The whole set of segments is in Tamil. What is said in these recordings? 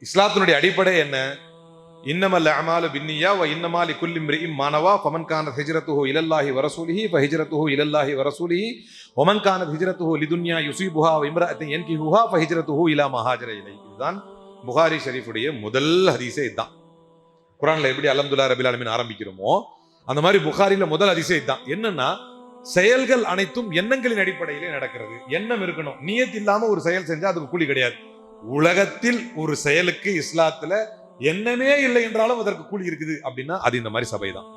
இஸ்லாத்தினுடைய அடிப்படை என்ன? இன்னமல் அமாலு பின்னியா வ இன்னமா லிகுல்லி இம்ரிஇம் மா நவா ஃபமன் கானத் ஹிஜ்ரத்துஹு இலல்லாஹி வ ரசூலிஹி ஃபஹிஜ்ரத்துஹு இலல்லாஹி வ ரசூலிஹி வமன் கானத் ஹிஜ்ரத்துஹு லிதுன்யா யுஸீபுஹா வ இம்ரஅத்தின் யன்கிஹுஹா ஃபஹிஜ்ரத்துஹு இலா மா ஹாஜர இலைஹி. இதுதான் புகாரி ஷரீஃபுடைய முதல் ஹதீஸே இதுதான். குர்ஆன்ல எப்படி அல்ஹம்துலில்லாஹி ரப்பில் ஆலமீன் ஆரம்பிக்கிறோமோ அந்த மாதிரி புகாரில முதல் ஹதீஸே இதுதான். என்னன்னா, செயல்கள் அனைத்தும் எண்ணங்களின் அடிப்படையிலே நடக்கிறது. எண்ணம் இருக்கணும். நியத் இல்லாம ஒரு செயல் செஞ்சா அதுக்கு கூலி கிடையாது. உலகத்தில் ஒரு செயலுக்கு இஸ்லாத்துல எண்ணமே இல்லை என்றாலும் அதற்கு கூலி இருக்குது அப்படின்னா அது இந்த மாதிரி சபை தான்.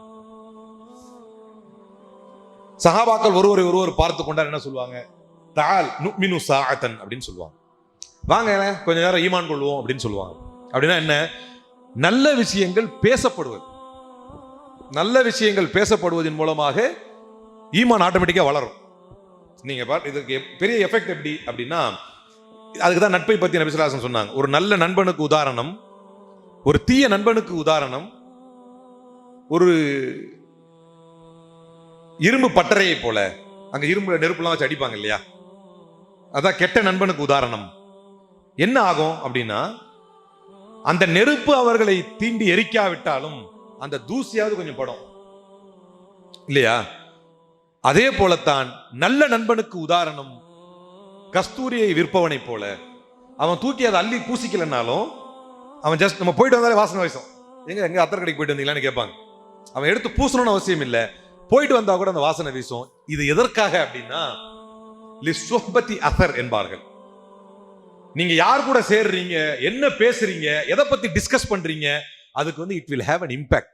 சஹாபாக்கள் ஒருவர் பார்த்து கொண்டார் என்ன சொல்லுவாங்க? தஆல் நுமினு சாஅத்தன் அப்படின்னு சொல்லுவாங்க. வாங்க கொஞ்ச நேரம் ஈமான் கொள்வோம் அப்படின்னு சொல்லுவாங்க. அப்படின்னா என்ன? நல்ல விஷயங்கள் பேசப்படுவது, நல்ல விஷயங்கள் பேசப்படுவதன் மூலமாக ஈமான் ஆட்டோமேட்டிக்கா வளரும். நீங்க இதுக்கு பெரிய எஃபெக்ட் எப்படி அப்படின்னா, அதுக்கு தான் நட்பை பத்தி நபி ஸல்லல்லாஹு அலைஹி வஸல்லம் சொன்னாங்க. ஒரு நல்ல நண்பனுக்கு உதாரணம், ஒரு தீய நண்பனுக்கு உதாரணம் ஒரு இரும்பு பட்டறையை போல. அங்க இரும்பு நெருப்புலாம் வச்சு அடிப்பாங்க இல்லையா, அதான் கெட்ட நண்பனுக்கு உதாரணம். என்ன ஆகும் அப்படின்னா, அந்த நெருப்பு அவர்களை தீண்டி எரிக்காவிட்டாலும் அந்த தூசியாவது கொஞ்சம் படும் இல்லையா? அதே போலத்தான் நல்ல நண்பனுக்கு உதாரணம் கஸ்தூரியை விற்பவனை போல. அவன் தூக்கி அதை அள்ளி பூசிக்கலன்னாலும் அவன் ஜஸ்ட் நம்ம போயிட்டு வந்தாலே வாசனை வீசும். எங்க அத்தர் கடைக்கு போயிட்டு வந்தீங்களான்னு கேட்பாங்க. அவன் எடுத்து பூசணும்னு அவசியம் இல்லை, போயிட்டு வந்தா கூட அந்த வாசனை வீசும். இது எதற்காக அப்படின்னா லிஸ்ஸுஹ்பத்தி அஸர் என்பார்கள். நீங்க யார் கூட சேர்றீங்க, என்ன பேசுறீங்க, எதை பத்தி டிஸ்கஸ் பண்றீங்க, அதுக்கு it will have an impact.